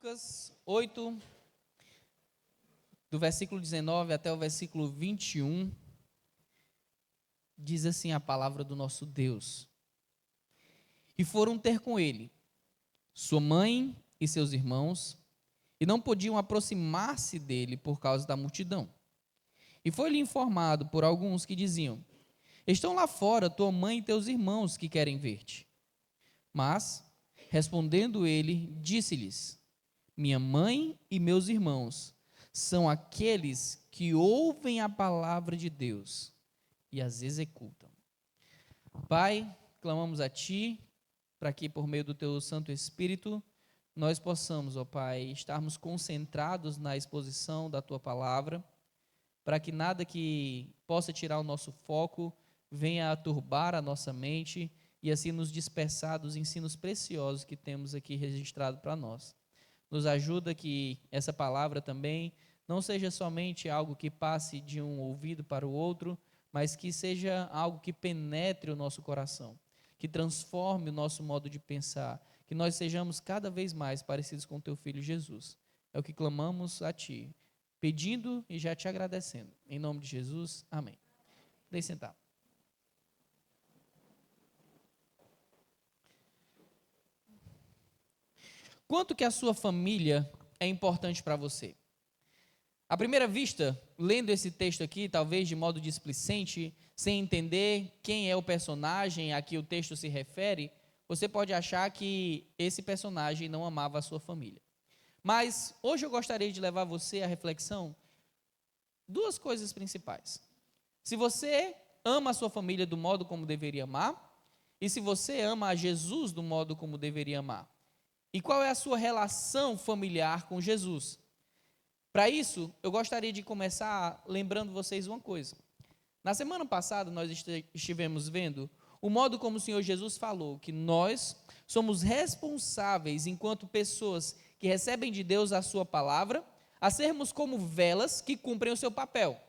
Lucas 8, do versículo 19 até o versículo 21, diz assim a palavra do nosso Deus. E foram ter com ele sua mãe e seus irmãos, e não podiam aproximar-se dele por causa da multidão. E foi-lhe informado por alguns que diziam: estão lá fora tua mãe e teus irmãos que querem ver-te. Mas, respondendo ele, disse-lhes: minha mãe e meus irmãos são aqueles que ouvem a palavra de Deus e as executam. Pai, clamamos a Ti, para que por meio do Teu Santo Espírito, nós possamos, ó Pai, estarmos concentrados na exposição da Tua palavra, para que nada que possa tirar o nosso foco venha a turbar a nossa mente e assim nos dispersar dos ensinos preciosos que temos aqui registrado para nós. Nos ajuda que essa palavra também não seja somente algo que passe de um ouvido para o outro, mas que seja algo que penetre o nosso coração, que transforme o nosso modo de pensar, que nós sejamos cada vez mais parecidos com o Teu Filho Jesus. É o que clamamos a Ti, pedindo e já te agradecendo. Em nome de Jesus, amém. Deixe sentar. Quanto que a sua família é importante para você? À primeira vista, lendo esse texto aqui, talvez de modo displicente, sem entender quem é o personagem a que o texto se refere, você pode achar que esse personagem não amava a sua família. Mas hoje eu gostaria de levar você à reflexão duas coisas principais. Se você ama a sua família do modo como deveria amar, e se você ama a Jesus do modo como deveria amar. E qual é a sua relação familiar com Jesus? Para isso, eu gostaria de começar lembrando vocês uma coisa. Na semana passada, nós estivemos vendo o modo como o Senhor Jesus falou que nós somos responsáveis, enquanto pessoas que recebem de Deus a sua palavra, a sermos como velas que cumprem o seu papel.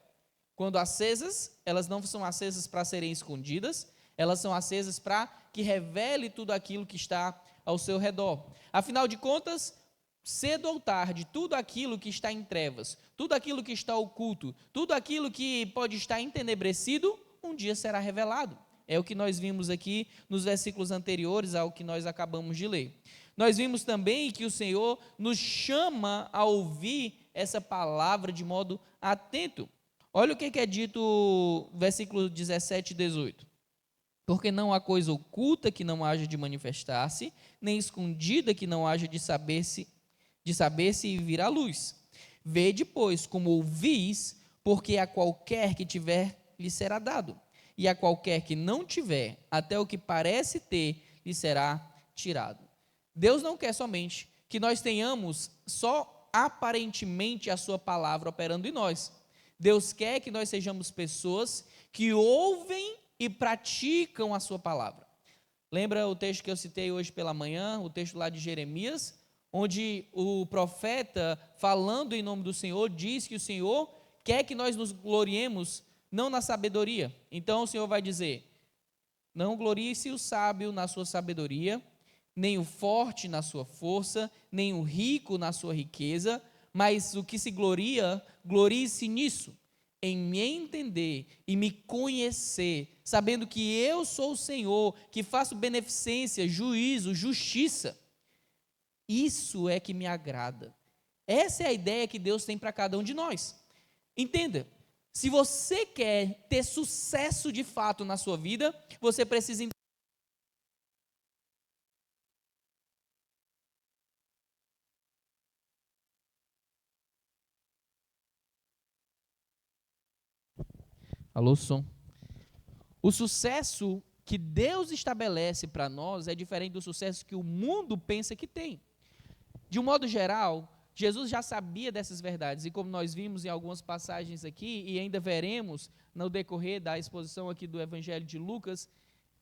Quando acesas, elas não são acesas para serem escondidas, elas são acesas para que revele tudo aquilo que está ao seu redor. Afinal de contas, cedo ou tarde, tudo aquilo que está em trevas, tudo aquilo que está oculto, tudo aquilo que pode estar entenebrecido, um dia será revelado. É o que nós vimos aqui nos versículos anteriores ao que nós acabamos de ler. Nós vimos também que o Senhor nos chama a ouvir essa palavra de modo atento. Olha o que é dito, versículo 17 e 18. Porque não há coisa oculta que não haja de manifestar-se, nem escondida que não haja de saber-se e vir à luz. Vede, pois, como ouvis, porque a qualquer que tiver, lhe será dado, e a qualquer que não tiver, até o que parece ter, lhe será tirado. Deus não quer somente que nós tenhamos só aparentemente a sua palavra operando em nós. Deus quer que nós sejamos pessoas que ouvem e praticam a sua palavra. Lembra o texto que eu citei hoje pela manhã, o texto lá de Jeremias, onde o profeta, falando em nome do Senhor, diz que o Senhor quer que nós nos gloriemos não na sabedoria. Então o Senhor vai dizer: não glorie-se o sábio na sua sabedoria, nem o forte na sua força, nem o rico na sua riqueza, mas o que se gloria, glorie-se nisso, em me entender e me conhecer, sabendo que eu sou o Senhor, que faço beneficência, juízo, justiça. Isso é que me agrada. Essa é a ideia que Deus tem para cada um de nós. Entenda, se você quer ter sucesso de fato na sua vida, você precisa entender. Alô, som. O sucesso que Deus estabelece para nós é diferente do sucesso que o mundo pensa que tem. De um modo geral, Jesus já sabia dessas verdades, e como nós vimos em algumas passagens aqui, e ainda veremos no decorrer da exposição aqui do Evangelho de Lucas,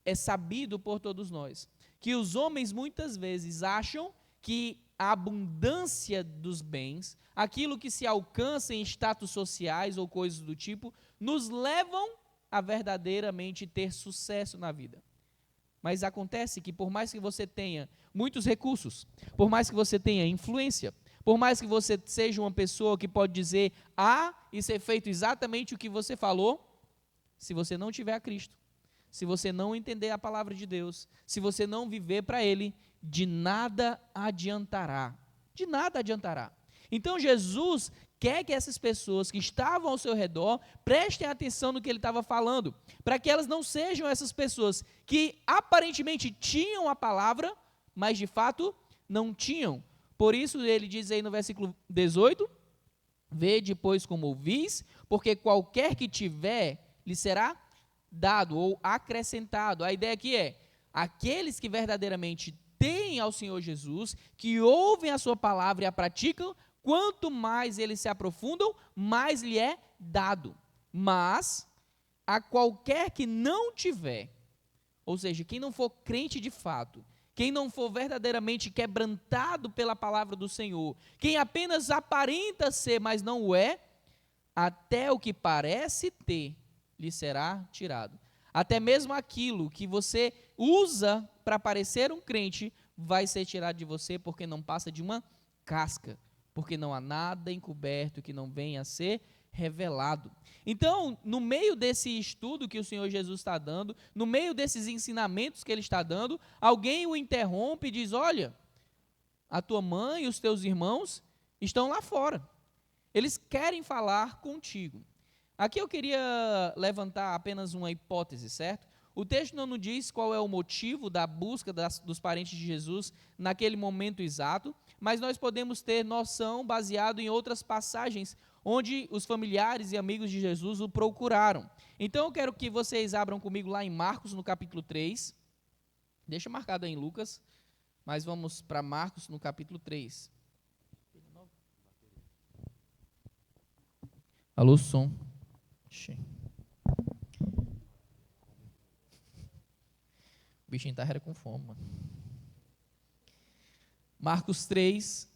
é sabido por todos nós, que os homens muitas vezes acham que a abundância dos bens, aquilo que se alcança em status sociais ou coisas do tipo, nos levam a verdadeiramente ter sucesso na vida. Mas acontece que por mais que você tenha muitos recursos, por mais que você tenha influência, Por mais que você seja uma pessoa que pode dizer A e ser feito exatamente o que você falou, se você não tiver a Cristo, se você não entender a palavra de Deus, se você não viver para Ele, de nada adiantará. De nada adiantará. Então Jesus quer que essas pessoas que estavam ao seu redor prestem atenção no que ele estava falando, para que elas não sejam essas pessoas que aparentemente tinham a palavra, mas de fato não tinham. Por isso ele diz aí no versículo 18, vede, pois, como ouvis, porque qualquer que tiver, lhe será dado ou acrescentado. A ideia aqui é, aqueles que verdadeiramente têm ao Senhor Jesus, que ouvem a sua palavra e a praticam, quanto mais eles se aprofundam, mais lhe é dado. Mas, a qualquer que não tiver, ou seja, quem não for crente de fato, quem não for verdadeiramente quebrantado pela palavra do Senhor, quem apenas aparenta ser, mas não o é, até o que parece ter, lhe será tirado. Até mesmo aquilo que você usa para parecer um crente, vai ser tirado de você, porque não passa de uma casca, porque não há nada encoberto que não venha a ser revelado. Então, no meio desse estudo que o Senhor Jesus está dando, no meio desses ensinamentos que ele está dando, alguém o interrompe e diz: olha, a tua mãe e os teus irmãos estão lá fora, eles querem falar contigo. Aqui eu queria levantar apenas uma hipótese, certo? O texto não nos diz qual é o motivo da busca dos parentes de Jesus naquele momento exato, mas nós podemos ter noção baseado em outras passagens onde os familiares e amigos de Jesus o procuraram. Então eu quero que vocês abram comigo lá em Marcos, no capítulo 3. Deixa marcado aí em Lucas, mas vamos para Marcos, no capítulo 3. Alô, som. O bichinho tá com fome, mano. Marcos 3,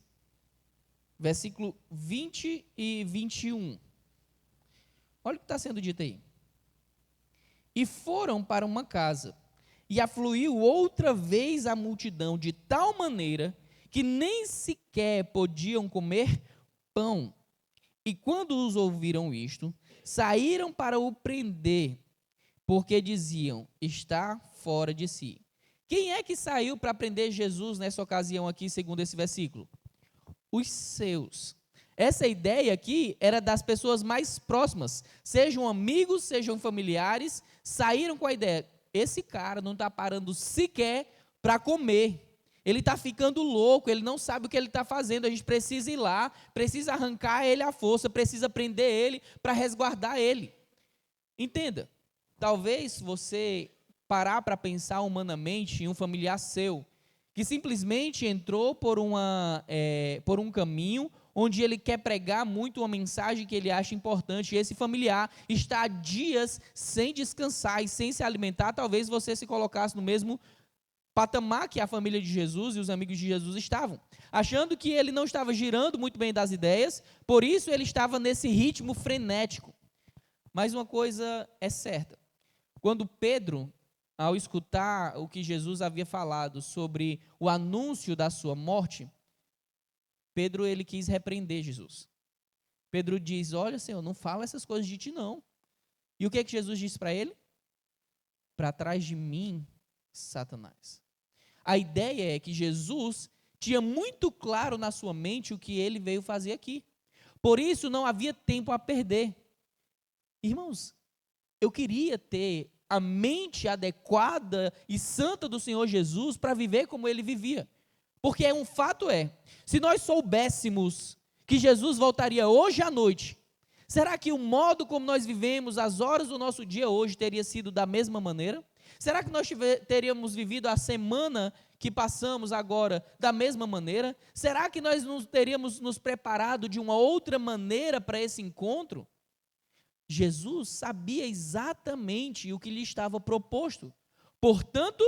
versículo 20 e 21. Olha o que está sendo dito aí. E foram para uma casa, e afluiu outra vez a multidão, de tal maneira que nem sequer podiam comer pão. E quando os ouviram isto, saíram para o prender, porque diziam: está fora de si. Quem é que saiu para prender Jesus nessa ocasião aqui, segundo esse versículo? Os seus. Essa ideia aqui era das pessoas mais próximas, sejam amigos, sejam familiares, saíram com a ideia: esse cara não está parando sequer para comer. Ele está ficando louco, ele não sabe o que ele está fazendo, a gente precisa ir lá, precisa arrancar ele à força, precisa prender ele para resguardar ele. Entenda, talvez você parar para pensar humanamente em um familiar seu, que simplesmente entrou por um caminho onde ele quer pregar muito uma mensagem que ele acha importante, e esse familiar está há dias sem descansar e sem se alimentar, talvez você se colocasse no mesmo patamar que a família de Jesus e os amigos de Jesus estavam, achando que ele não estava girando muito bem das ideias, por isso ele estava nesse ritmo frenético. Mas uma coisa é certa, quando Pedro, ao escutar o que Jesus havia falado sobre o anúncio da sua morte, Pedro ele quis repreender Jesus. Pedro diz: olha, Senhor, não fala essas coisas de ti não. E o que é que Jesus disse para ele? Para trás de mim, Satanás. A ideia é que Jesus tinha muito claro na sua mente o que ele veio fazer aqui. Por isso não havia tempo a perder. Irmãos, eu queria ter a mente adequada e santa do Senhor Jesus para viver como ele vivia. Porque um fato é, se nós soubéssemos que Jesus voltaria hoje à noite, será que o modo como nós vivemos, as horas do nosso dia hoje, teria sido da mesma maneira? Será que nós teríamos vivido a semana que passamos agora da mesma maneira? Será que nós não teríamos nos preparado de uma outra maneira para esse encontro? Jesus sabia exatamente o que lhe estava proposto. Portanto,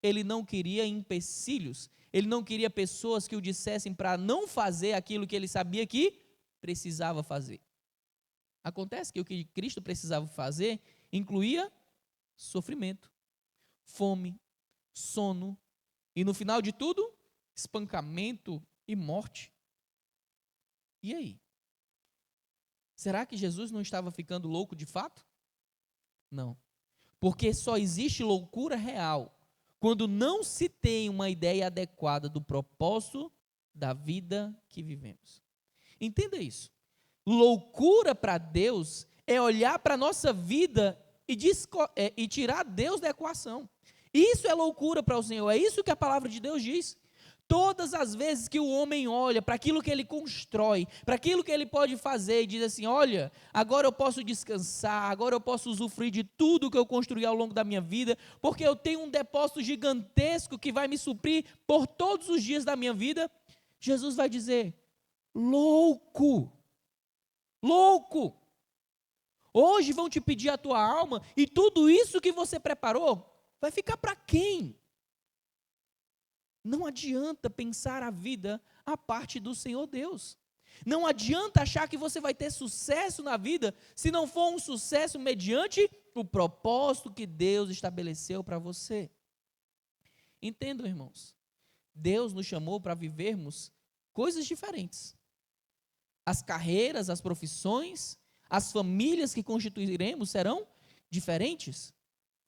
ele não queria empecilhos. Ele não queria pessoas que o dissessem para não fazer aquilo que ele sabia que precisava fazer. Acontece que o que Cristo precisava fazer incluía sofrimento, fome, sono e, no final de tudo, espancamento e morte. E aí? Será que Jesus não estava ficando louco de fato? Não. Porque só existe loucura real quando não se tem uma ideia adequada do propósito da vida que vivemos. Entenda isso. Loucura para Deus é olhar para a nossa vida e tirar Deus da equação. Isso é loucura para o Senhor, é isso que a palavra de Deus diz. Todas as vezes que o homem olha para aquilo que ele constrói, para aquilo que ele pode fazer e diz assim, olha, agora eu posso descansar, agora eu posso usufruir de tudo que eu construí ao longo da minha vida, porque eu tenho um depósito gigantesco que vai me suprir por todos os dias da minha vida, Jesus vai dizer, louco, louco, hoje vão te pedir a tua alma e tudo isso que você preparou vai ficar para quem? Não adianta pensar a vida à parte do Senhor Deus. Não adianta achar que você vai ter sucesso na vida se não for um sucesso mediante o propósito que Deus estabeleceu para você. Entendam, irmãos. Deus nos chamou para vivermos coisas diferentes. As carreiras, as profissões, as famílias que constituiremos serão diferentes.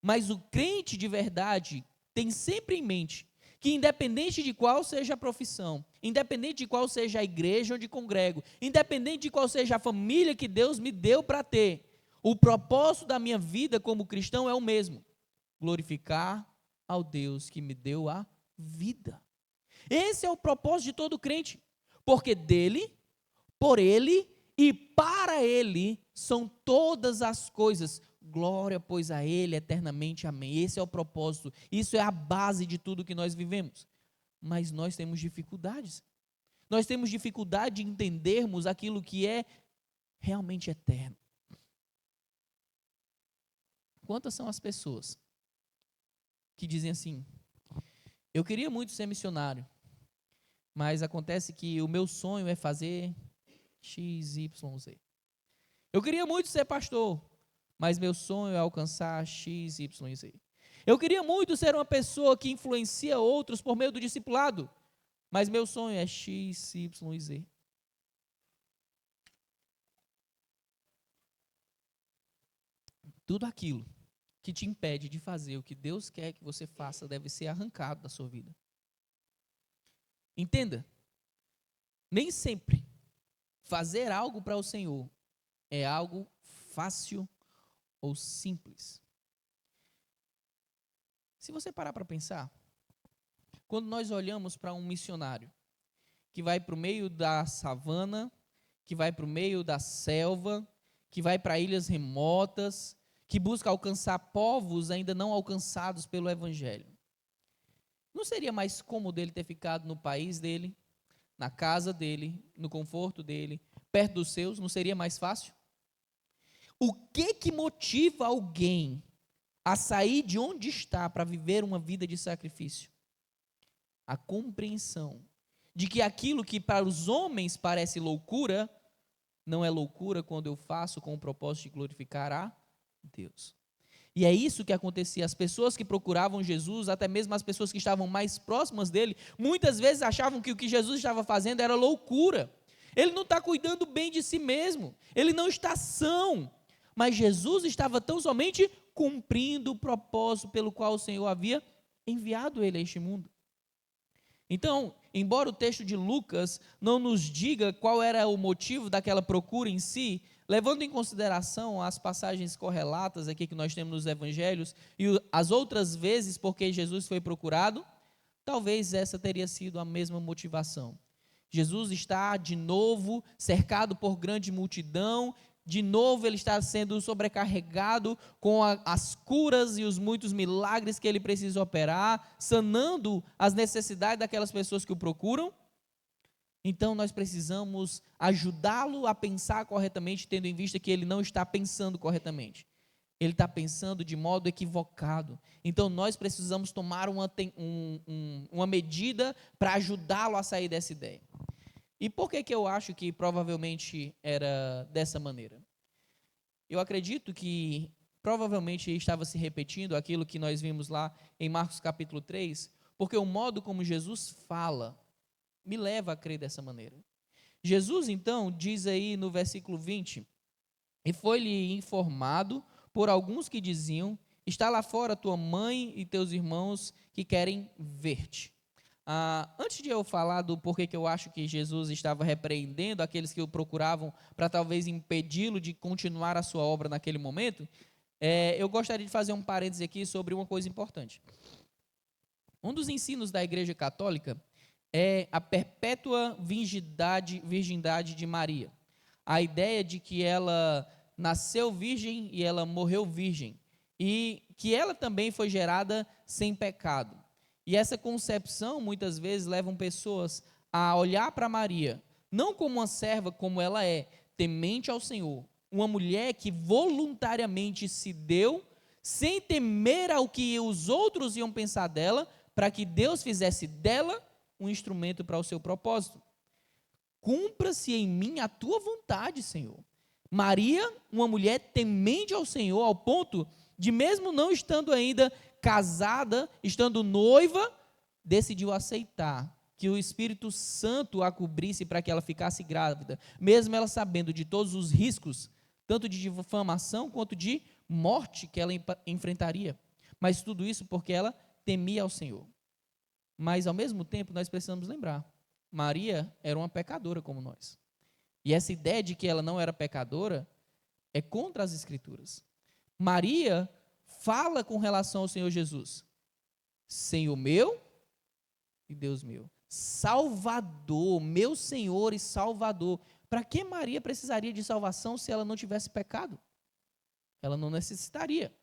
Mas o crente de verdade tem sempre em mente que independente de qual seja a profissão, independente de qual seja a igreja onde congrego, independente de qual seja a família que Deus me deu para ter, o propósito da minha vida como cristão é o mesmo: glorificar ao Deus que me deu a vida. Esse é o propósito de todo crente, porque dele, por ele e para ele são todas as coisas. Glória, pois, a Ele eternamente, amém. Esse é o propósito, isso é a base de tudo que nós vivemos. Mas nós temos dificuldades. Nós temos dificuldade de entendermos aquilo que é realmente eterno. Quantas são as pessoas que dizem assim, eu queria muito ser missionário, mas acontece que o meu sonho é fazer X, Y, Z. Eu queria muito ser pastor, mas meu sonho é alcançar X, Y e Z. Eu queria muito ser uma pessoa que influencia outros por meio do discipulado, mas meu sonho é X, Y e Z. Tudo aquilo que te impede de fazer o que Deus quer que você faça deve ser arrancado da sua vida. Entenda, nem sempre fazer algo para o Senhor é algo fácil ou simples. Se você parar para pensar, quando nós olhamos para um missionário que vai para o meio da savana, que vai para o meio da selva, que vai para ilhas remotas, que busca alcançar povos ainda não alcançados pelo Evangelho, não seria mais cômodo ele ter ficado no país dele, na casa dele, no conforto dele, perto dos seus? Não seria mais fácil? O que motiva alguém a sair de onde está para viver uma vida de sacrifício? A compreensão de que aquilo que para os homens parece loucura, não é loucura quando eu faço com o propósito de glorificar a Deus. E é isso que acontecia. As pessoas que procuravam Jesus, até mesmo as pessoas que estavam mais próximas dele, muitas vezes achavam que o que Jesus estava fazendo era loucura. Ele não está cuidando bem de si mesmo, ele não está são. Mas Jesus estava tão somente cumprindo o propósito pelo qual o Senhor havia enviado ele a este mundo. Então, embora o texto de Lucas não nos diga qual era o motivo daquela procura em si, levando em consideração as passagens correlatas aqui que nós temos nos evangelhos e as outras vezes porque Jesus foi procurado, talvez essa teria sido a mesma motivação. Jesus está de novo cercado por grande multidão, de novo ele está sendo sobrecarregado com as curas e os muitos milagres que ele precisa operar, sanando as necessidades daquelas pessoas que o procuram. Então nós precisamos ajudá-lo a pensar corretamente, tendo em vista que ele não está pensando corretamente. Ele está pensando de modo equivocado. Então nós precisamos tomar uma medida para ajudá-lo a sair dessa ideia. E por que eu acho que provavelmente era dessa maneira? Eu acredito que provavelmente estava se repetindo aquilo que nós vimos lá em Marcos capítulo 3, porque o modo como Jesus fala me leva a crer dessa maneira. Jesus, então, diz aí no versículo 20: E foi-lhe informado por alguns que diziam: Está lá fora tua mãe e teus irmãos que querem ver-te. Antes de eu falar do porquê que eu acho que Jesus estava repreendendo aqueles que o procuravam para talvez impedi-lo de continuar a sua obra naquele momento, eu gostaria de fazer um parêntese aqui sobre uma coisa importante. Um dos ensinos da Igreja Católica é a perpétua virgindade de Maria. A ideia de que ela nasceu virgem e ela morreu virgem, e que ela também foi gerada sem pecado. E essa concepção, muitas vezes, levam pessoas a olhar para Maria, não como uma serva, como ela é, temente ao Senhor, uma mulher que voluntariamente se deu, sem temer ao que os outros iam pensar dela, para que Deus fizesse dela um instrumento para o seu propósito. Cumpra-se em mim a tua vontade, Senhor. Maria, uma mulher temente ao Senhor, ao ponto de, mesmo não estando ainda casada, estando noiva, decidiu aceitar que o Espírito Santo a cobrisse para que ela ficasse grávida, mesmo ela sabendo de todos os riscos, tanto de difamação quanto de morte que ela enfrentaria. Mas tudo isso porque ela temia ao Senhor. Mas, ao mesmo tempo, nós precisamos lembrar, Maria era uma pecadora como nós. E essa ideia de que ela não era pecadora é contra as Escrituras. Maria fala com relação ao Senhor Jesus: Senhor meu e Deus meu, Salvador, meu Senhor e Salvador. Para que Maria precisaria de salvação se ela não tivesse pecado? Ela não necessitaria.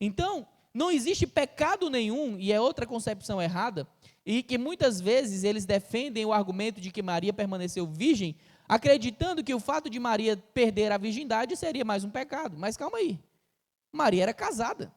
Então, não existe pecado nenhum, e é outra concepção errada, e que muitas vezes eles defendem o argumento de que Maria permaneceu virgem, acreditando que o fato de Maria perder a virgindade seria mais um pecado. Mas calma aí, Maria era casada,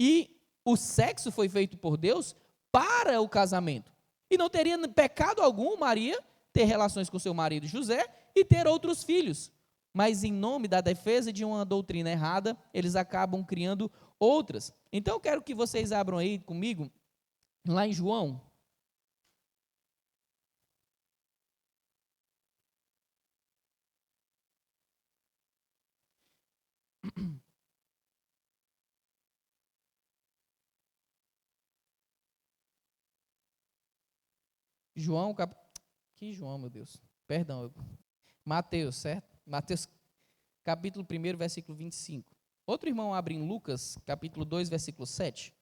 e o sexo foi feito por Deus para o casamento, e não teria pecado algum Maria ter relações com seu marido José e ter outros filhos. Mas em nome da defesa de uma doutrina errada, eles acabam criando outras. Então eu quero que vocês abram aí comigo, lá em João. João, que João, meu Deus, perdão, Mateus, certo? Mateus, capítulo 1, versículo 25. Outro irmão abre em Lucas, capítulo 2, versículo 7.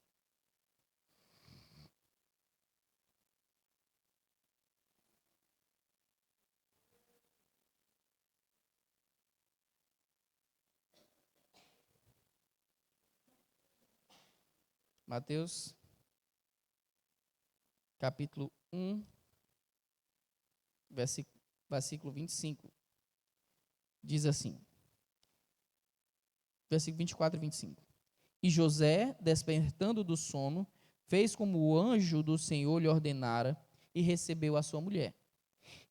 Mateus, capítulo 1, versículo 25. Diz assim, versículo 24 e 25. E José, despertando do sono, fez como o anjo do Senhor lhe ordenara e recebeu a sua mulher.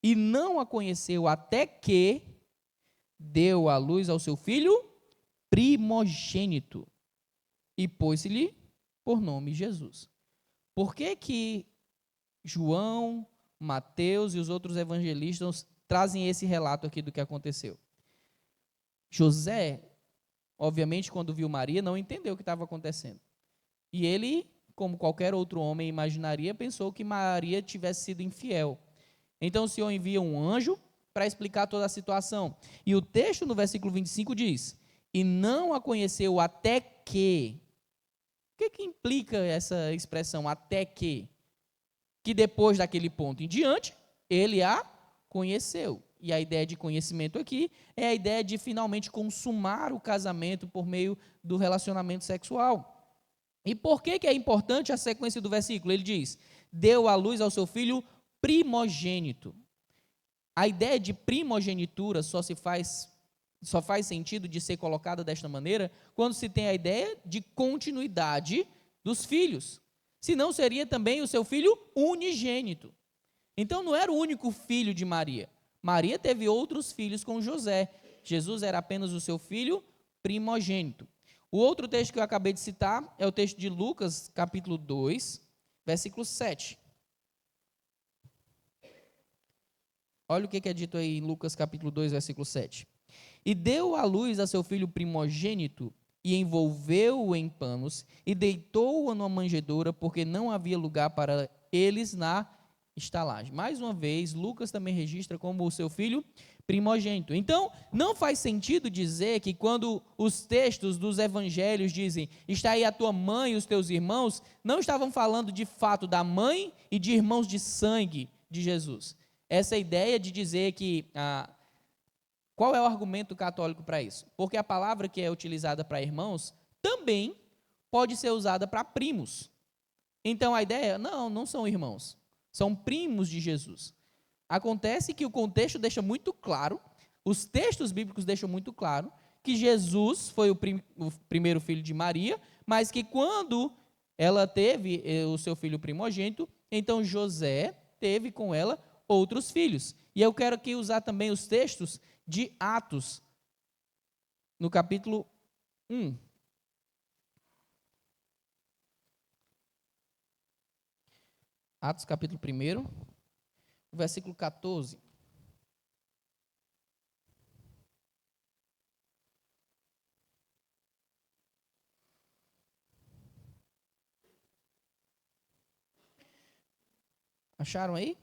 E não a conheceu até que deu à luz ao seu filho primogênito e pôs-lhe por nome Jesus. Por que que João, Mateus e os outros evangelistas trazem esse relato aqui do que aconteceu? José, obviamente, quando viu Maria, não entendeu o que estava acontecendo. E ele, como qualquer outro homem imaginaria, pensou que Maria tivesse sido infiel. Então o Senhor envia um anjo para explicar toda a situação. E o texto no versículo 25 diz: E não a conheceu até que. O que implica essa expressão, até que? Que depois daquele ponto em diante, ele a conheceu. E a ideia de conhecimento aqui é a ideia de finalmente consumar o casamento por meio do relacionamento sexual. E por que é importante a sequência do versículo? Ele diz: deu à luz ao seu filho primogênito. A ideia de primogenitura só faz sentido de ser colocada desta maneira quando se tem a ideia de continuidade dos filhos. Senão seria também o seu filho unigênito. Então não era o único filho de Maria. Maria teve outros filhos com José. Jesus era apenas o seu filho primogênito. O outro texto que eu acabei de citar é o texto de Lucas, capítulo 2, versículo 7. Olha o que é dito aí em Lucas capítulo 2, versículo 7. E deu à luz a seu filho primogênito, e envolveu-o em panos, e deitou-o numa manjedoura, porque não havia lugar para eles na estalagem. Mais uma vez, Lucas também registra como o seu filho primogênito. Então, não faz sentido dizer que quando os textos dos evangelhos dizem, está aí a tua mãe e os teus irmãos, não estavam falando de fato da mãe e de irmãos de sangue de Jesus. Essa ideia de dizer que qual é o argumento católico para isso? Porque a palavra que é utilizada para irmãos também pode ser usada para primos. Então a ideia, não são irmãos, são primos de Jesus. Acontece que o contexto deixa muito claro, os textos bíblicos deixam muito claro, que Jesus foi o primeiro filho de Maria, mas que quando ela teve o seu filho primogênito, então José teve com ela outros filhos. E eu quero aqui usar também os textos de Atos, no capítulo 1. Atos, capítulo 1, versículo 14. Acharam aí?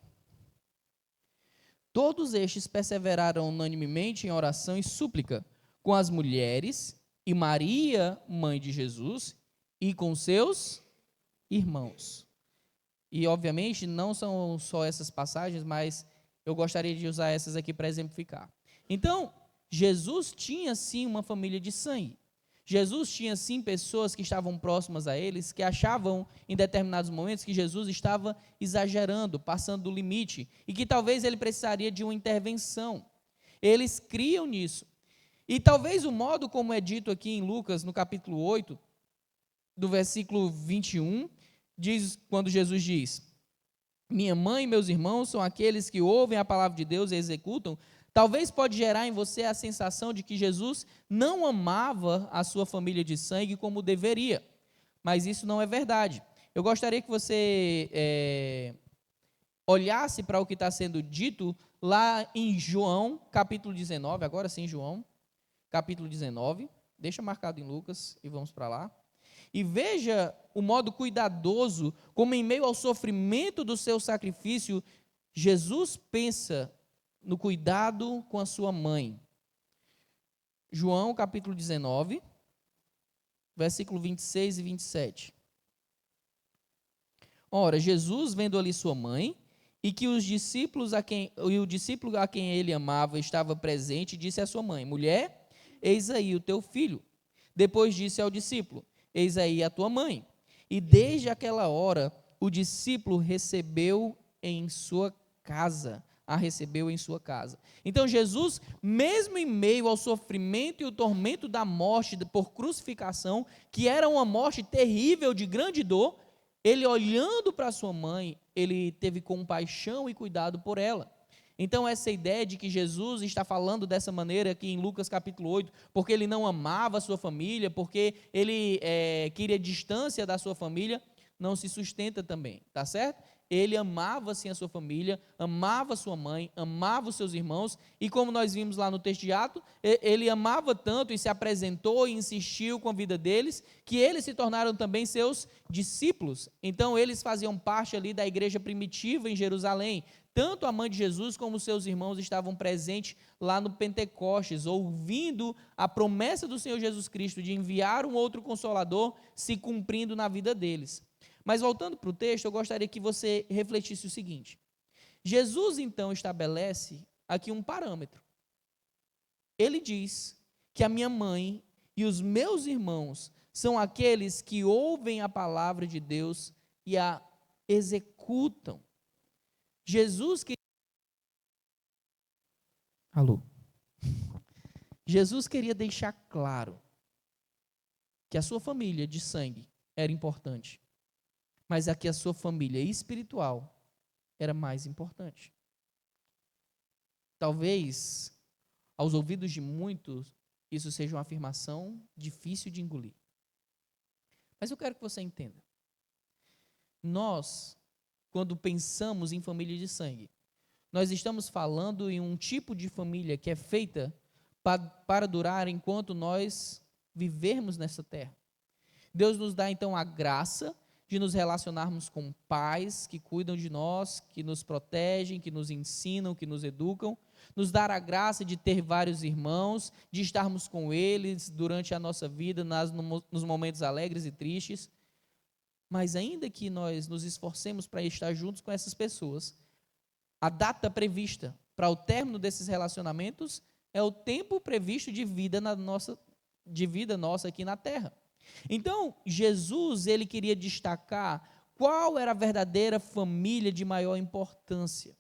Todos estes perseveraram unanimemente em oração e súplica com as mulheres e Maria, mãe de Jesus, e com seus irmãos. E, obviamente, não são só essas passagens, mas eu gostaria de usar essas aqui para exemplificar. Então, Jesus tinha sim uma família de sangue. Jesus tinha sim pessoas que estavam próximas a eles, que achavam em determinados momentos que Jesus estava exagerando, passando do limite, e que talvez ele precisaria de uma intervenção. Eles criam nisso. E talvez o modo como é dito aqui em Lucas, no capítulo 8, do versículo 21, diz, quando Jesus diz, minha mãe e meus irmãos são aqueles que ouvem a palavra de Deus e executam, talvez pode gerar em você a sensação de que Jesus não amava a sua família de sangue como deveria, mas isso não é verdade. Eu gostaria que você olhasse para o que está sendo dito lá em João, capítulo 19, agora sim João, capítulo 19, deixa marcado em Lucas e vamos para lá. E veja o modo cuidadoso, como em meio ao sofrimento do seu sacrifício, Jesus pensa no cuidado com a sua mãe. João capítulo 19, versículo 26 e 27. Ora, Jesus, vendo ali sua mãe, e que o discípulo a quem ele amava estava presente, disse à sua mãe, mulher, eis aí o teu filho. Depois disse ao discípulo, eis aí a tua mãe. E desde aquela hora, o discípulo a recebeu em sua casa. Então Jesus, mesmo em meio ao sofrimento e o tormento da morte por crucificação, que era uma morte terrível, de grande dor, ele olhando para sua mãe, ele teve compaixão e cuidado por ela. Então essa ideia de que Jesus está falando dessa maneira aqui em Lucas capítulo 8, porque ele não amava a sua família, porque ele queria distância da sua família, não se sustenta também, tá certo? Ele amava sim a sua família, amava a sua mãe, amava os seus irmãos, e como nós vimos lá no texto de Atos, ele amava tanto e se apresentou e insistiu com a vida deles, que eles se tornaram também seus discípulos. Então eles faziam parte ali da igreja primitiva em Jerusalém. Tanto a mãe de Jesus como seus irmãos estavam presentes lá no Pentecostes, ouvindo a promessa do Senhor Jesus Cristo de enviar um outro Consolador se cumprindo na vida deles. Mas voltando para o texto, eu gostaria que você refletisse o seguinte. Jesus então estabelece aqui um parâmetro. Ele diz que a minha mãe e os meus irmãos são aqueles que ouvem a palavra de Deus e a executam. Jesus queria deixar claro que a sua família de sangue era importante, mas aqui a sua família espiritual era mais importante. Talvez, aos ouvidos de muitos, isso seja uma afirmação difícil de engolir. Mas eu quero que você entenda. Nós, quando pensamos em família de sangue, nós estamos falando em um tipo de família que é feita para durar enquanto nós vivermos nessa terra. Deus nos dá então a graça de nos relacionarmos com pais que cuidam de nós, que nos protegem, que nos ensinam, que nos educam, nos dá a graça de ter vários irmãos, de estarmos com eles durante a nossa vida, nos momentos alegres e tristes. Mas ainda que nós nos esforcemos para estar juntos com essas pessoas, a data prevista para o término desses relacionamentos é o tempo previsto de vida nossa aqui na terra. Então, Jesus, ele queria destacar qual era a verdadeira família de maior importância.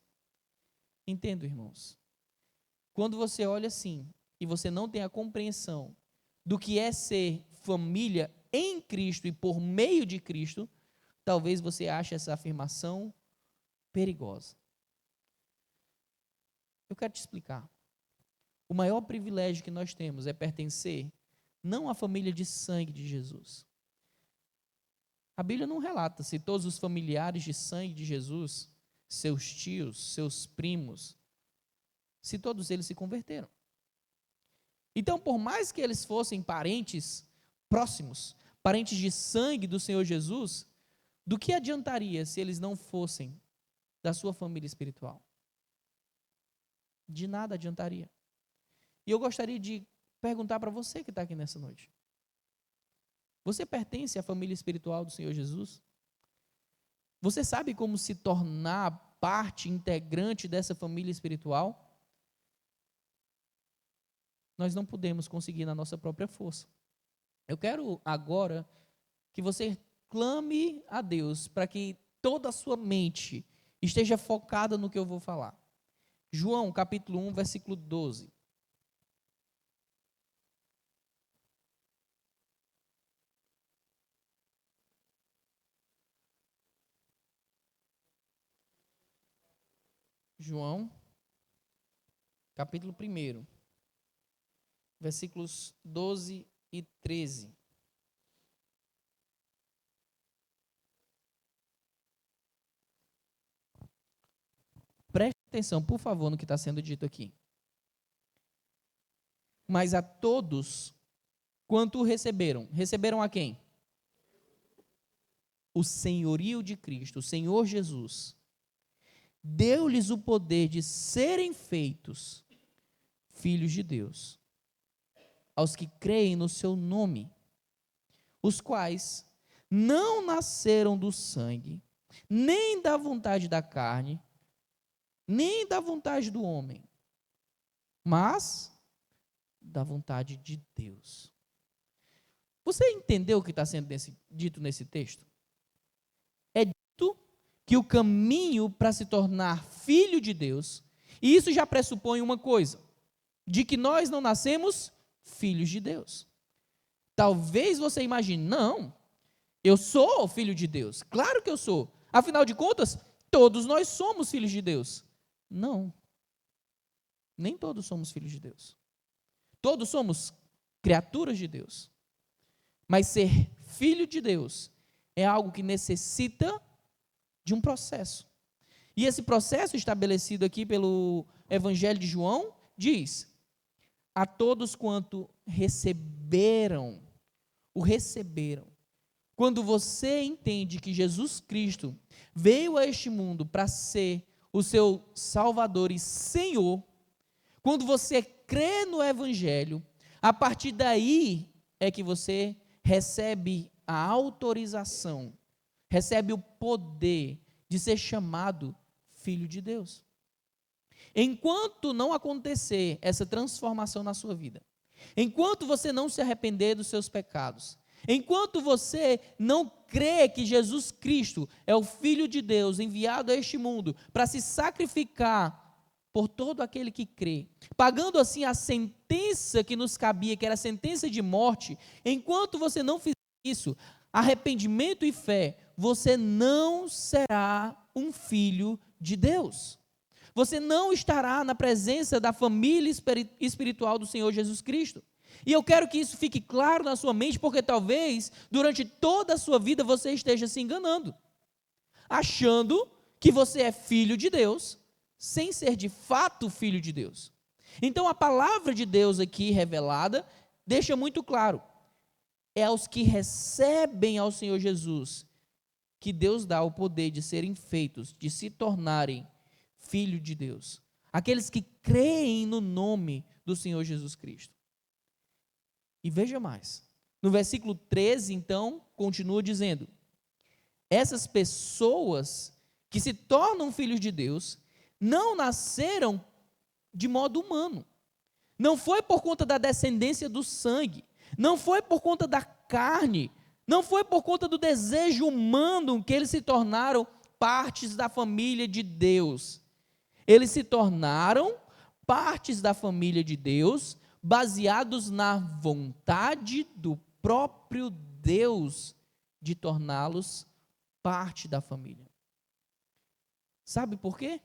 Entendo, irmãos. Quando você olha assim, e você não tem a compreensão do que é ser família em Cristo e por meio de Cristo, talvez você ache essa afirmação perigosa. Eu quero te explicar. O maior privilégio que nós temos é pertencer não à família de sangue de Jesus. A Bíblia não relata se todos os familiares de sangue de Jesus, seus tios, seus primos, se todos eles se converteram. Então, por mais que eles fossem parentes próximos, parentes de sangue do Senhor Jesus, do que adiantaria se eles não fossem da sua família espiritual? De nada adiantaria. E eu gostaria de perguntar para você que está aqui nessa noite. Você pertence à família espiritual do Senhor Jesus? Você sabe como se tornar parte integrante dessa família espiritual? Nós não podemos conseguir na nossa própria força. Eu quero agora que você clame a Deus para que toda a sua mente esteja focada no que eu vou falar. João, capítulo 1, versículo 12. João, capítulo 1, versículos 12 e 13. Preste atenção, por favor, no que está sendo dito aqui. Mas a todos quanto receberam. Receberam a quem? O senhorio de Cristo, o Senhor Jesus. Deu-lhes o poder de serem feitos filhos de Deus, aos que creem no seu nome, os quais não nasceram do sangue, nem da vontade da carne, nem da vontade do homem, mas da vontade de Deus. Você entendeu o que está sendo dito nesse texto? É dito que o caminho para se tornar filho de Deus, e isso já pressupõe uma coisa, de que nós não nascemos filhos de Deus. Talvez você imagine, não, eu sou filho de Deus, claro que eu sou, afinal de contas, todos nós somos filhos de Deus. Não, nem todos somos filhos de Deus. Todos somos criaturas de Deus. Mas ser filho de Deus é algo que necessita de um processo. E esse processo estabelecido aqui pelo Evangelho de João diz: a todos quanto receberam, o receberam. Quando você entende que Jesus Cristo veio a este mundo para ser o seu Salvador e Senhor, quando você crê no Evangelho, a partir daí é que você recebe a autorização, recebe o poder de ser chamado filho de Deus. Enquanto não acontecer essa transformação na sua vida, enquanto você não se arrepender dos seus pecados, enquanto você não crê que Jesus Cristo é o Filho de Deus enviado a este mundo para se sacrificar por todo aquele que crê, pagando assim a sentença que nos cabia, que era a sentença de morte, enquanto você não fizer isso, arrependimento e fé, você não será um filho de Deus. Você não estará na presença da família espiritual do Senhor Jesus Cristo. E eu quero que isso fique claro na sua mente, porque talvez durante toda a sua vida você esteja se enganando, achando que você é filho de Deus, sem ser de fato filho de Deus. Então a palavra de Deus aqui revelada deixa muito claro, é aos que recebem ao Senhor Jesus que Deus dá o poder de serem feitos, de se tornarem filho de Deus. Aqueles que creem no nome do Senhor Jesus Cristo. E veja mais, no versículo 13, então, continua dizendo, essas pessoas que se tornam filhos de Deus, não nasceram de modo humano. Não foi por conta da descendência do sangue, não foi por conta da carne, não foi por conta do desejo humano que eles se tornaram partes da família de Deus. Eles se tornaram partes da família de Deus, baseados na vontade do próprio Deus de torná-los parte da família. Sabe por quê?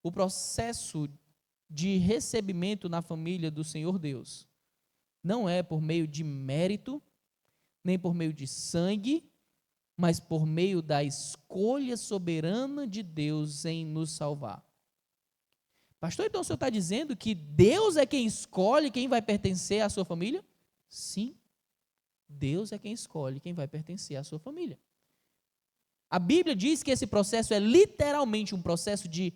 O processo de recebimento na família do Senhor Deus não é por meio de mérito, nem por meio de sangue, mas por meio da escolha soberana de Deus em nos salvar. Pastor, então o senhor está dizendo que Deus é quem escolhe quem vai pertencer à sua família? Sim, Deus é quem escolhe quem vai pertencer à sua família. A Bíblia diz que esse processo é literalmente um processo de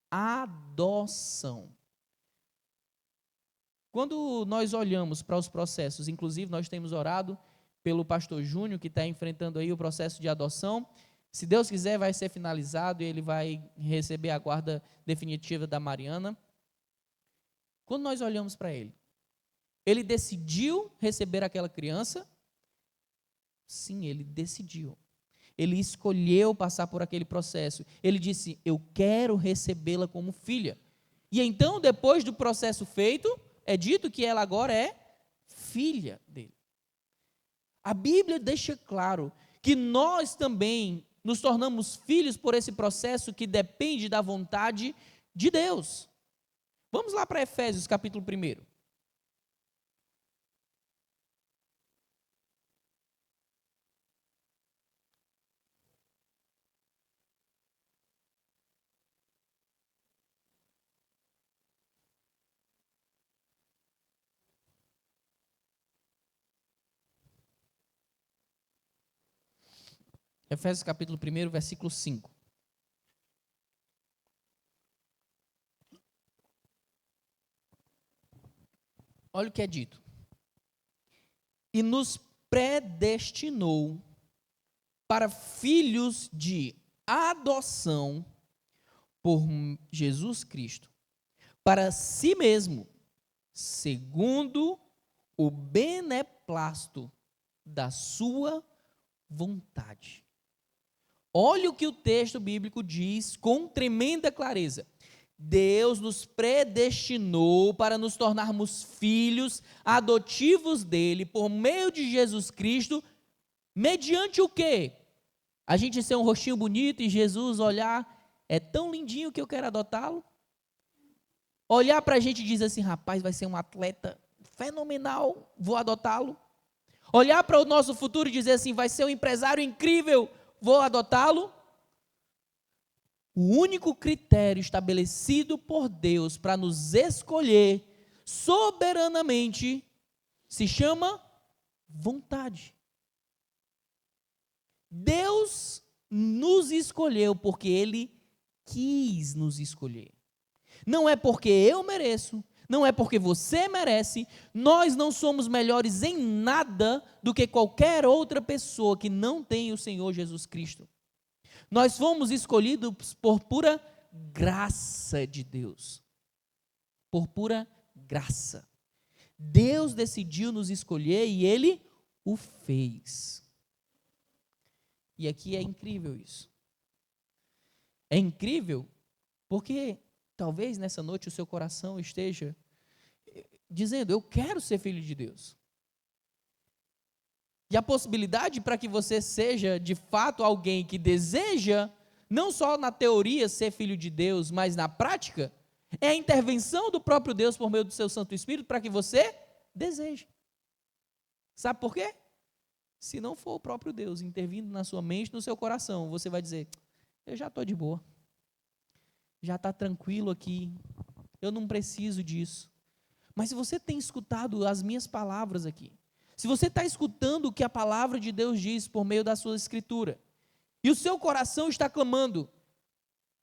adoção. Quando nós olhamos para os processos, inclusive nós temos orado pelo pastor Júnior, que está enfrentando aí o processo de adoção. Se Deus quiser, vai ser finalizado e ele vai receber a guarda definitiva da Mariana. Quando nós olhamos para ele, ele decidiu receber aquela criança? Sim, ele decidiu. Ele escolheu passar por aquele processo. Ele disse, eu quero recebê-la como filha. E então, depois do processo feito, é dito que ela agora é filha dele. A Bíblia deixa claro que nós também nos tornamos filhos por esse processo que depende da vontade de Deus. Vamos lá para Efésios, capítulo 1. Efésios capítulo 1, versículo 5. Olha o que é dito. E nos predestinou para filhos de adoção por Jesus Cristo, para si mesmo, segundo o beneplácito da sua vontade. Olha o que o texto bíblico diz com tremenda clareza. Deus nos predestinou para nos tornarmos filhos adotivos dele por meio de Jesus Cristo, mediante o quê? A gente ser um rostinho bonito e Jesus olhar, é tão lindinho que eu quero adotá-lo. Olhar para a gente e dizer assim, rapaz, vai ser um atleta fenomenal, vou adotá-lo. Olhar para o nosso futuro e dizer assim, vai ser um empresário incrível, vou adotá-lo. O único critério estabelecido por Deus para nos escolher soberanamente se chama vontade. Deus nos escolheu porque Ele quis nos escolher. Não é porque eu mereço, não é porque você merece, nós não somos melhores em nada do que qualquer outra pessoa que não tem o Senhor Jesus Cristo. Nós fomos escolhidos por pura graça de Deus. Por pura graça. Deus decidiu nos escolher e Ele o fez. E aqui é incrível isso. É incrível porque talvez nessa noite o seu coração esteja dizendo, eu quero ser filho de Deus. E a possibilidade para que você seja de fato alguém que deseja, não só na teoria ser filho de Deus, mas na prática, é a intervenção do próprio Deus por meio do seu Santo Espírito para que você deseje. Sabe por quê? Se não for o próprio Deus intervindo na sua mente, no seu coração, você vai dizer, eu já estou de boa. já está tranquilo aqui, eu não preciso disso. Mas se você tem escutado as minhas palavras aqui, se você está escutando o que a palavra de Deus diz por meio da sua escritura, e o seu coração está clamando,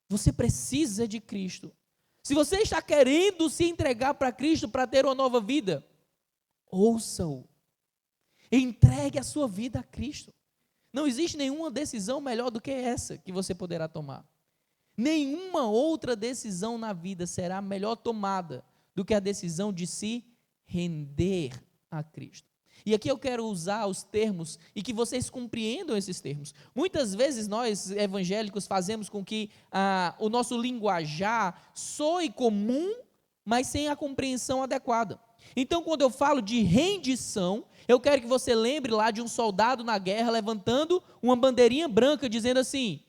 você precisa de Cristo. Se você está querendo se entregar para Cristo para ter uma nova vida, ouça-o. Entregue a sua vida a Cristo. Não existe nenhuma decisão melhor do que essa que você poderá tomar. Nenhuma outra decisão na vida será melhor tomada do que a decisão de se render a Cristo. E aqui eu quero usar os termos e que vocês compreendam esses termos. Muitas vezes nós evangélicos fazemos com que o nosso linguajar soe comum, mas sem a compreensão adequada. Então, quando eu falo de rendição, eu quero que você lembre lá de um soldado na guerra levantando uma bandeirinha branca dizendo assim: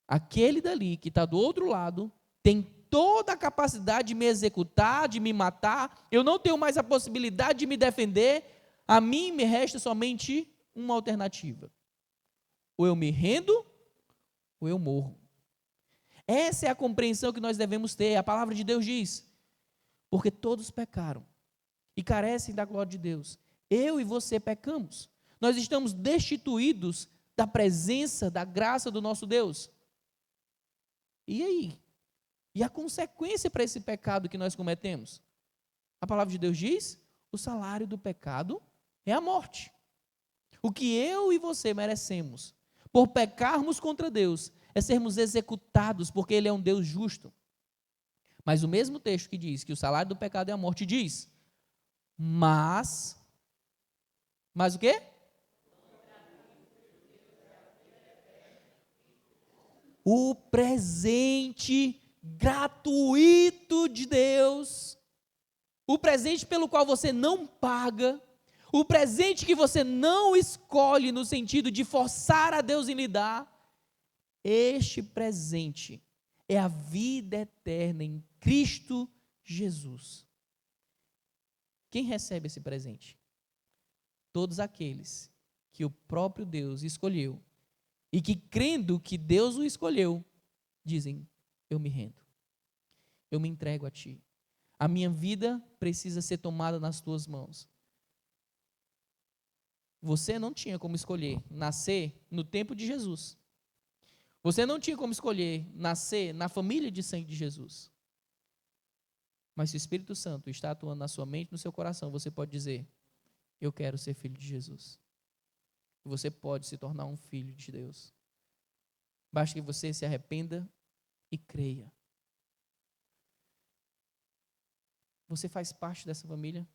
aquele dali que está do outro lado tem toda a capacidade de me executar, de me matar, eu não tenho mais a possibilidade de me defender, a mim me resta somente uma alternativa: ou eu me rendo, ou eu morro. Essa é a compreensão que nós devemos ter. A palavra de Deus diz: porque todos pecaram e carecem da glória de Deus. Eu e você pecamos. Nós estamos destituídos da presença, da graça do nosso Deus. E aí? E a consequência para esse pecado que nós cometemos? A palavra de Deus diz: o salário do pecado é a morte. O que eu e você merecemos por pecarmos contra Deus é sermos executados, porque Ele é um Deus justo. Mas o mesmo texto que diz que o salário do pecado é a morte diz: mas o quê? O presente gratuito de Deus, o presente pelo qual você não paga, o presente que você não escolhe no sentido de forçar a Deus em lhe dar, este presente é a vida eterna em Cristo Jesus. Quem recebe esse presente? Todos aqueles que o próprio Deus escolheu e que, crendo que Deus o escolheu, dizem: eu me rendo, eu me entrego a Ti, a minha vida precisa ser tomada nas Tuas mãos. Você não tinha como escolher nascer no tempo de Jesus. Você não tinha como escolher nascer na família de sangue de Jesus. Mas se o Espírito Santo está atuando na sua mente, no seu coração, você pode dizer: eu quero ser filho de Jesus. Você pode se tornar um filho de Deus. Basta que você se arrependa e creia. Você faz parte dessa família?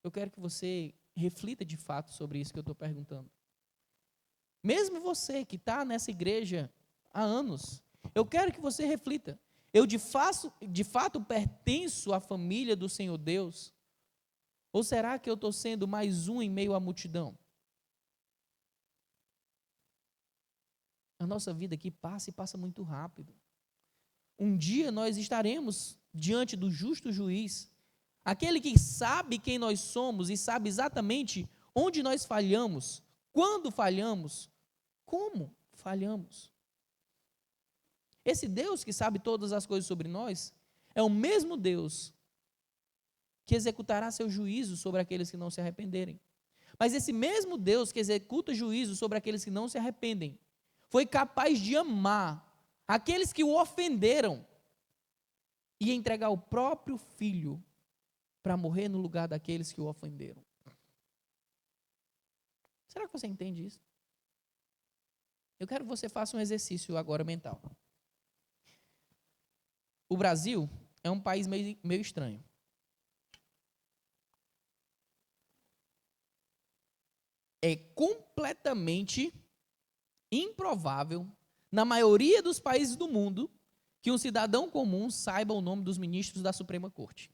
Eu quero que você reflita de fato sobre isso que eu estou perguntando. Mesmo você que está nessa igreja há anos, eu quero que você reflita: eu de fato pertenço à família do Senhor Deus? Ou será que eu estou sendo mais um em meio à multidão? A nossa vida aqui passa e passa muito rápido. Um dia nós estaremos diante do justo juiz, aquele que sabe quem nós somos e sabe exatamente onde nós falhamos, quando falhamos, como falhamos. Esse Deus que sabe todas as coisas sobre nós é o mesmo Deus que executará seu juízo sobre aqueles que não se arrependerem. Mas esse mesmo Deus que executa juízo sobre aqueles que não se arrependem, foi capaz de amar aqueles que o ofenderam e entregar o próprio Filho para morrer no lugar daqueles que o ofenderam. Será que você entende isso? Eu quero que você faça um exercício agora mental. O Brasil é um país meio estranho. É completamente improvável, na maioria dos países do mundo, que um cidadão comum saiba o nome dos ministros da Suprema Corte.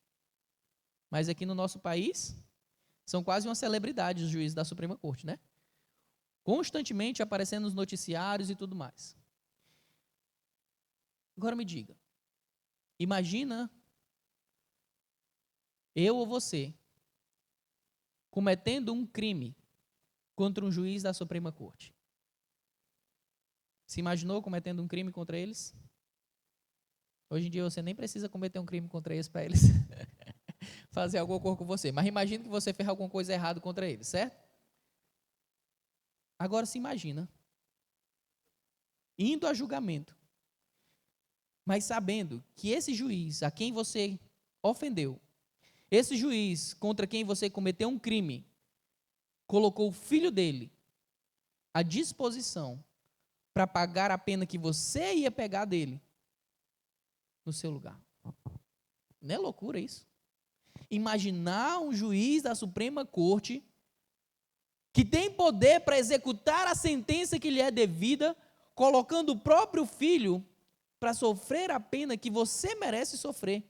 Mas aqui no nosso país, são quase uma celebridade os juízes da Suprema Corte, né? Constantemente aparecendo nos noticiários e tudo mais. Agora me diga, imagina eu ou você cometendo um crime contra um juiz da Suprema Corte. Se imaginou cometendo um crime contra eles? Hoje em dia você nem precisa cometer um crime contra eles para eles fazer alguma coisa com você. Mas imagina que você fez alguma coisa errada contra eles, certo? Agora se imagina, indo a julgamento, mas sabendo que esse juiz a quem você ofendeu, esse juiz contra quem você cometeu um crime, colocou o filho dele à disposição para pagar a pena que você ia pegar dele no seu lugar. Não é loucura isso? Imaginar um juiz da Suprema Corte que tem poder para executar a sentença que lhe é devida, colocando o próprio filho para sofrer a pena que você merece sofrer.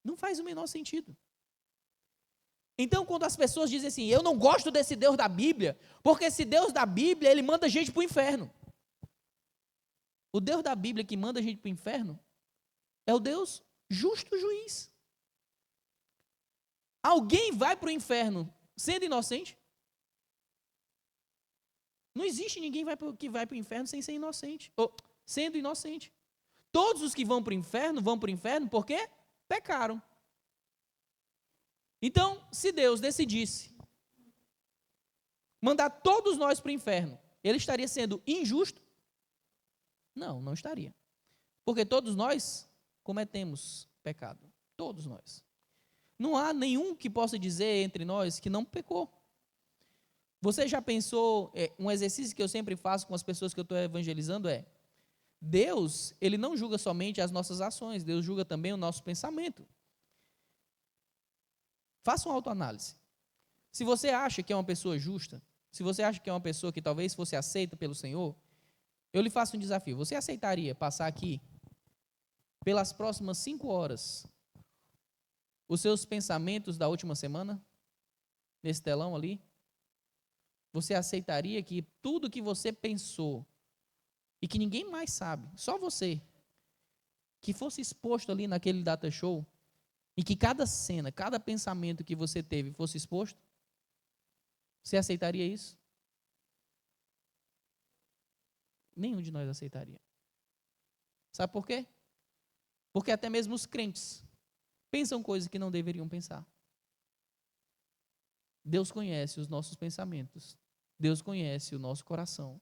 Não faz o menor sentido. Então, quando as pessoas dizem assim, eu não gosto desse Deus da Bíblia, porque esse Deus da Bíblia, ele manda gente para o inferno. O Deus da Bíblia que manda gente para o inferno é o Deus justo juiz. Alguém vai para o inferno sendo inocente? Não existe ninguém que vai para o inferno sem ser inocente, ou sendo inocente. Todos os que vão para o inferno por quê? Pecaram. Então, se Deus decidisse mandar todos nós para o inferno, ele estaria sendo injusto? Não, não estaria. Porque todos nós cometemos pecado. Todos nós. Não há nenhum que possa dizer entre nós que não pecou. Você já pensou, um exercício que eu sempre faço com as pessoas que eu estou evangelizando é, Deus, ele não julga somente as nossas ações, Deus julga também o nosso pensamento. Faça uma autoanálise. Se você acha que é uma pessoa justa, se você acha que é uma pessoa que talvez fosse aceita pelo Senhor, eu lhe faço um desafio. Você aceitaria passar aqui, pelas próximas 5 horas, os seus pensamentos da última semana? Nesse telão ali? Você aceitaria que tudo que você pensou, e que ninguém mais sabe, só você, que fosse exposto ali naquele data show, e que cada cena, cada pensamento que você teve fosse exposto? Você aceitaria isso? Nenhum de nós aceitaria. Sabe por quê? Porque até mesmo os crentes pensam coisas que não deveriam pensar. Deus conhece os nossos pensamentos. Deus conhece o nosso coração.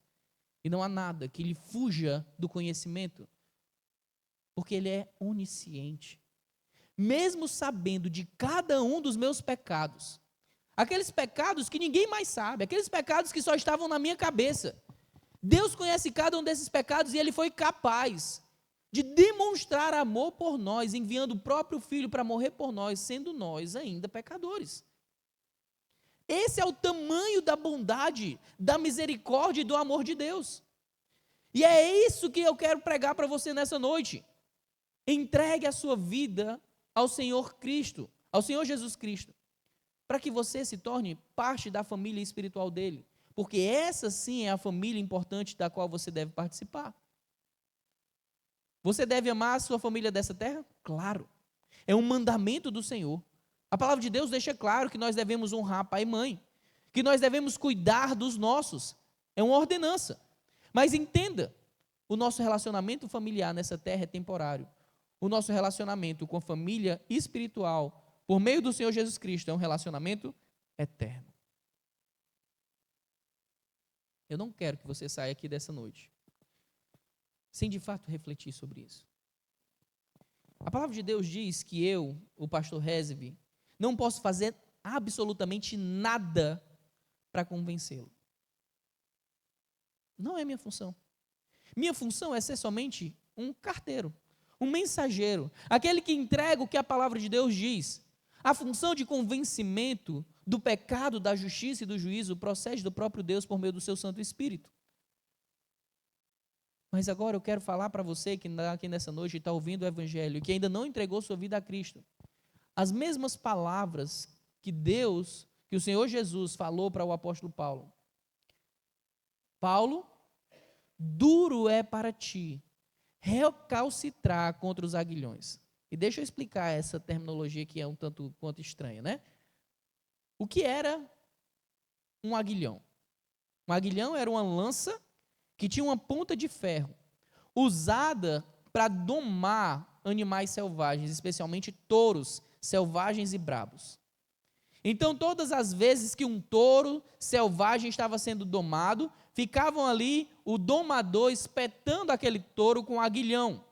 E não há nada que lhe fuja do conhecimento, porque Ele é onisciente. Mesmo sabendo de cada um dos meus pecados, aqueles pecados que ninguém mais sabe, aqueles pecados que só estavam na minha cabeça, Deus conhece cada um desses pecados e Ele foi capaz de demonstrar amor por nós, enviando o próprio Filho para morrer por nós, sendo nós ainda pecadores. Esse é o tamanho da bondade, da misericórdia e do amor de Deus. E é isso que eu quero pregar para você nessa noite. Entregue a sua vida ao Senhor Cristo, ao Senhor Jesus Cristo, para que você se torne parte da família espiritual dele, porque essa sim é a família importante da qual você deve participar. Você deve amar a sua família dessa terra? Claro. É um mandamento do Senhor. A palavra de Deus deixa claro que nós devemos honrar pai e mãe, que nós devemos cuidar dos nossos. É uma ordenança. Mas entenda, o nosso relacionamento familiar nessa terra é temporário. O nosso relacionamento com a família espiritual, por meio do Senhor Jesus Cristo, é um relacionamento eterno. Eu não quero que você saia aqui dessa noite sem de fato refletir sobre isso. A palavra de Deus diz que eu, o pastor Rezevi, não posso fazer absolutamente nada para convencê-lo. Não é minha função. Minha função é ser somente um carteiro, um mensageiro, aquele que entrega o que a palavra de Deus diz. A função de convencimento do pecado, da justiça e do juízo procede do próprio Deus por meio do seu Santo Espírito. Mas agora eu quero falar para você que aqui nessa noite está ouvindo o Evangelho, que ainda não entregou sua vida a Cristo. As mesmas palavras que o Senhor Jesus falou para o apóstolo Paulo. Paulo, duro é para ti recalcitrar contra os aguilhões. E deixa eu explicar essa terminologia que é um tanto quanto estranha, né? O que era um aguilhão? Um aguilhão era uma lança que tinha uma ponta de ferro. usada para domar animais selvagens, especialmente touros selvagens e brabos. Então, todas as vezes que um touro selvagem estava sendo domado, ficavam ali o domador espetando aquele touro com um aguilhão.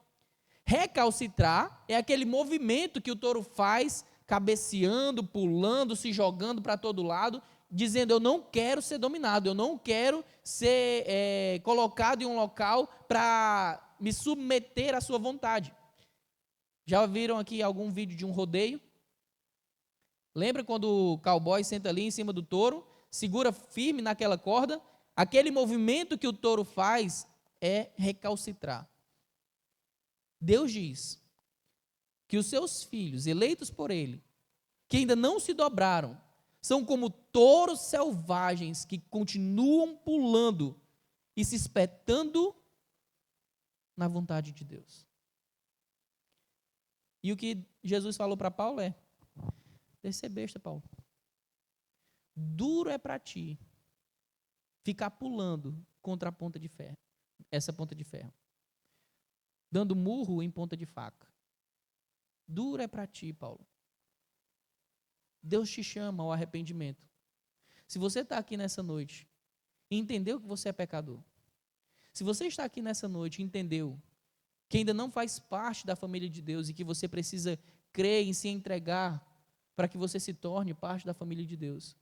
Recalcitrar é aquele movimento que o touro faz, cabeceando, pulando, se jogando para todo lado, dizendo: eu não quero ser dominado, eu não quero ser colocado em um local para me submeter à sua vontade. Já viram aqui algum vídeo de um rodeio? Lembra quando o cowboy senta ali em cima do touro, segura firme naquela corda? Aquele movimento que o touro faz é recalcitrar. Deus diz que os seus filhos, eleitos por Ele, que ainda não se dobraram, são como touros selvagens que continuam pulando e se espetando na vontade de Deus. E o que Jesus falou para Paulo é: deixa de ser besta, Paulo. Duro é para ti ficar pulando contra a ponta de ferro, essa ponta de ferro, dando murro em ponta de faca. Duro é para ti, Paulo. Deus te chama ao arrependimento. Se você está aqui nessa noite e entendeu que você é pecador, se você está aqui nessa noite e entendeu que ainda não faz parte da família de Deus e que você precisa crer em se entregar para que você se torne parte da família de Deus,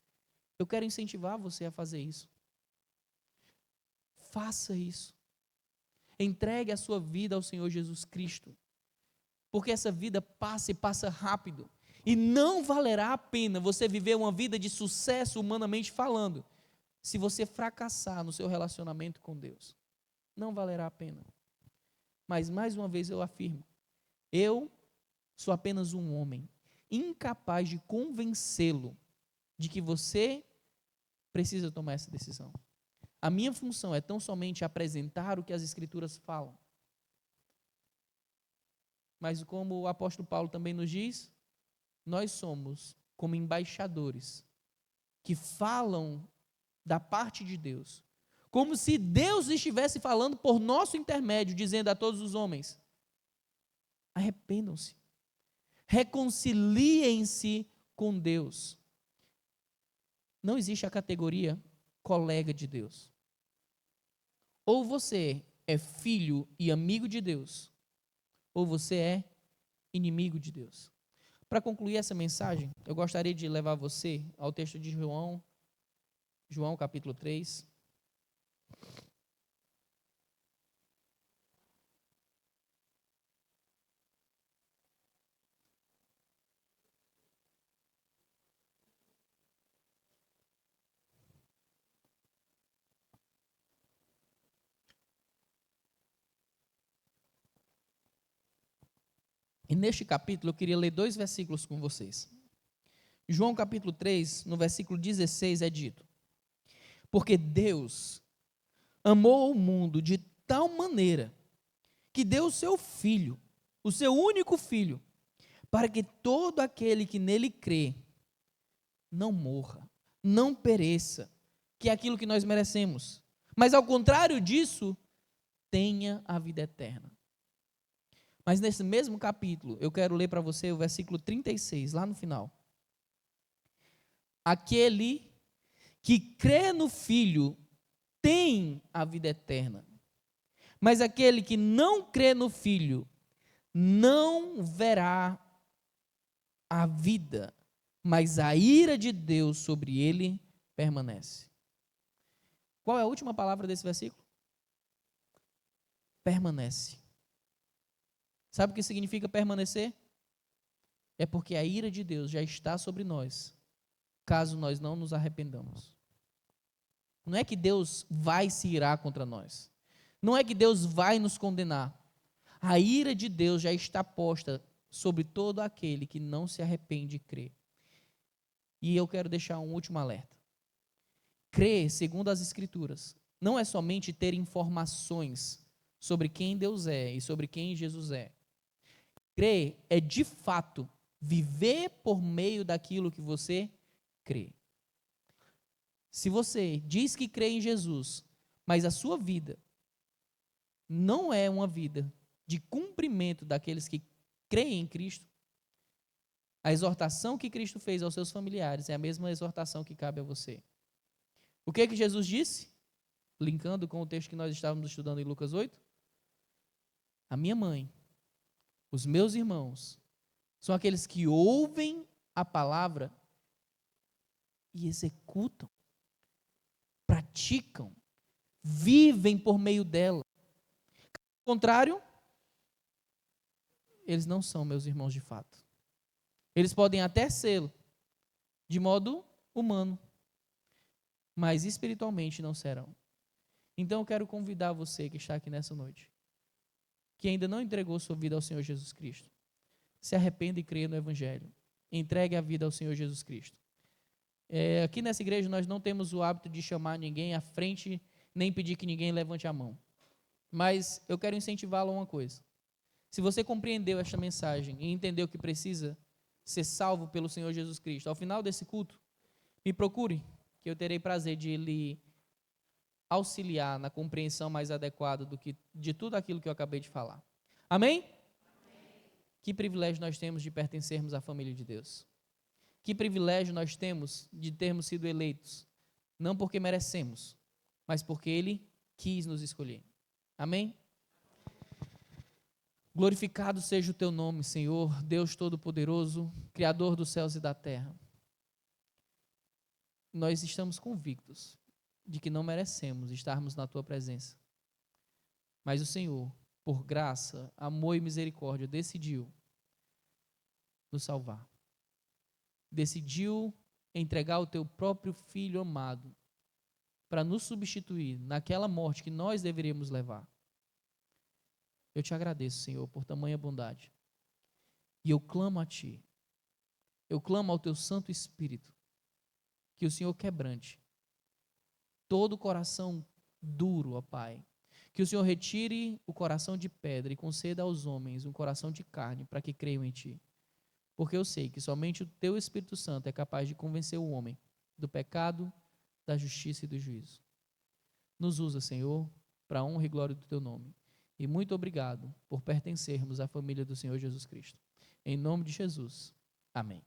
eu quero incentivar você a fazer isso. Faça isso. Entregue a sua vida ao Senhor Jesus Cristo, porque essa vida passa e passa rápido, e não valerá a pena você viver uma vida de sucesso humanamente falando, se você fracassar no seu relacionamento com Deus. Não valerá a pena. Mas mais uma vez eu afirmo, eu sou apenas um homem incapaz de convencê-lo de que você precisa tomar essa decisão. A minha função é tão somente apresentar o que as Escrituras falam. Mas como o apóstolo Paulo também nos diz, nós somos como embaixadores que falam da parte de Deus, como se Deus estivesse falando por nosso intermédio, dizendo a todos os homens: arrependam-se, reconciliem-se com Deus. Não existe a categoria colega de Deus. Ou você é filho e amigo de Deus, ou você é inimigo de Deus. Para concluir essa mensagem, eu gostaria de levar você ao texto de João capítulo 3. E neste capítulo eu queria ler 2 versículos com vocês. João capítulo 3, no versículo 16 é dito: porque Deus amou o mundo de tal maneira que deu o seu Filho, o seu único Filho, para que todo aquele que nele crê não morra, não pereça, que é aquilo que nós merecemos, mas ao contrário disso, tenha a vida eterna. Mas nesse mesmo capítulo, eu quero ler para você o versículo 36, lá no final. Aquele que crê no Filho tem a vida eterna, mas aquele que não crê no Filho não verá a vida, mas a ira de Deus sobre ele permanece. Qual é a última palavra desse versículo? Permanece. Sabe o que significa permanecer? É porque a ira de Deus já está sobre nós, caso nós não nos arrependamos. Não é que Deus vai se irar contra nós. Não é que Deus vai nos condenar. A ira de Deus já está posta sobre todo aquele que não se arrepende e crê. E eu quero deixar um último alerta. Crer, segundo as Escrituras, não é somente ter informações sobre quem Deus é e sobre quem Jesus é. Crer é, de fato, viver por meio daquilo que você crê. Se você diz que crê em Jesus, mas a sua vida não é uma vida de cumprimento daqueles que creem em Cristo, a exortação que Cristo fez aos seus familiares é a mesma exortação que cabe a você. O que Jesus disse? Linkando com o texto que nós estávamos estudando em Lucas 8. A minha mãe, os meus irmãos, são aqueles que ouvem a palavra e executam, praticam, vivem por meio dela. Ao contrário, eles não são meus irmãos de fato. Eles podem até ser de modo humano, mas espiritualmente não serão. Então eu quero convidar você que está aqui nessa noite, que ainda não entregou sua vida ao Senhor Jesus Cristo, se arrependa e creia no Evangelho. Entregue a vida ao Senhor Jesus Cristo. Aqui nessa igreja nós não temos o hábito de chamar ninguém à frente, nem pedir que ninguém levante a mão. Mas eu quero incentivá-lo a uma coisa. Se você compreendeu esta mensagem e entendeu que precisa ser salvo pelo Senhor Jesus Cristo, ao final desse culto, me procure, que eu terei prazer de lhe auxiliar na compreensão mais adequada de tudo aquilo que eu acabei de falar. Amém? Amém? Que privilégio nós temos de pertencermos à família de Deus. Que privilégio nós temos de termos sido eleitos, não porque merecemos, mas porque Ele quis nos escolher. Amém? Glorificado seja o teu nome, Senhor, Deus Todo-Poderoso, Criador dos céus e da terra. Nós estamos convictos de que não merecemos estarmos na tua presença. Mas o Senhor, por graça, amor e misericórdia, decidiu nos salvar. Decidiu entregar o teu próprio Filho amado para nos substituir naquela morte que nós deveríamos levar. Eu te agradeço, Senhor, por tamanha bondade. E eu clamo a Ti, eu clamo ao Teu Santo Espírito, que o Senhor quebrante todo o coração duro, ó Pai. Que o Senhor retire o coração de pedra e conceda aos homens um coração de carne para que creiam em Ti. Porque eu sei que somente o Teu Espírito Santo é capaz de convencer o homem do pecado, da justiça e do juízo. Nos usa, Senhor, para a honra e glória do Teu nome. E muito obrigado por pertencermos à família do Senhor Jesus Cristo. Em nome de Jesus. Amém.